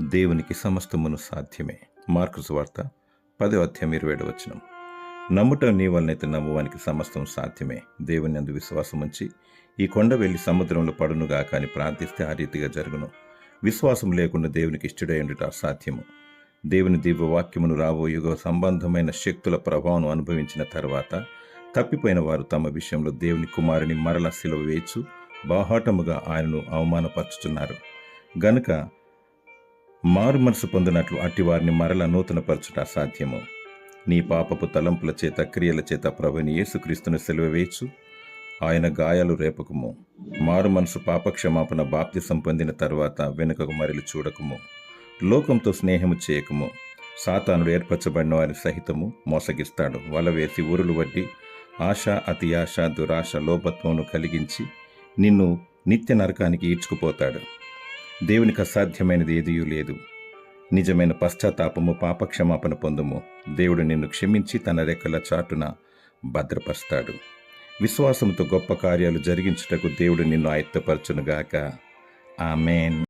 దేవునికి సమస్తమును సాధ్యమే. మార్కు సువార్త 10:27. నమ్ముట నీ వలనైతే నమ్మువానికి సమస్తం సాధ్యమే. దేవుని అందు విశ్వాసం ఉంచి ఈ కొండ వెళ్లి సముద్రంలో పడునుగా కానీ ప్రార్థిస్తే ఆ రీతిగా జరుగును. విశ్వాసం లేకుండా దేవునికి ఇష్టడై ఉండుట అసాధ్యము. దేవుని దివ్యవాక్యమును రాబోయుగ సంబంధమైన శక్తుల ప్రభావం అనుభవించిన తర్వాత తప్పిపోయిన వారు తమ విషయంలో దేవుని కుమారుని మరల సిలువ వేయచ్చు బాహాటముగా ఆయనను అవమానపరుచుతున్నారు గనుక మారు మనసు పొందినట్లు అట్టివారిని మరల నూతనపరచుట అసాధ్యము. నీ పాపపు తలంపుల చేత క్రియల చేత ప్రభుని యేసుక్రీస్తును సిలువ వేయచ్చు ఆయన గాయాలు రేపకము. మారు మనసు పాపక్షమాపణ బాప్తిసం పొందిన తరువాత వెనుకకు మరలి చూడకము. లోకంతో స్నేహము చేయకము. సాతానుడు ఏర్పరచబడిన వారి సహితము మోసగిస్తాడు. వల వేసి ఊరులు వడ్డి ఆశ, అతి ఆశ, దురాశ, లోభత్వమును కలిగించి నిన్ను నిత్య నరకానికి ఈడ్చుకుపోతాడు. దేవునికి అసాధ్యమైనది ఏదియూ లేదు. నిజమైన పశ్చాత్తాపము, పాపక్షమాపణ పొందుము. దేవుడు నిన్ను క్షమించి తన రెక్కల చాటున భద్రపరుస్తాడు. విశ్వాసముతో గొప్ప కార్యాలు జరిగించుటకు దేవుడు నిన్ను ఆయత్తపరచునుగాక. ఆమేన్.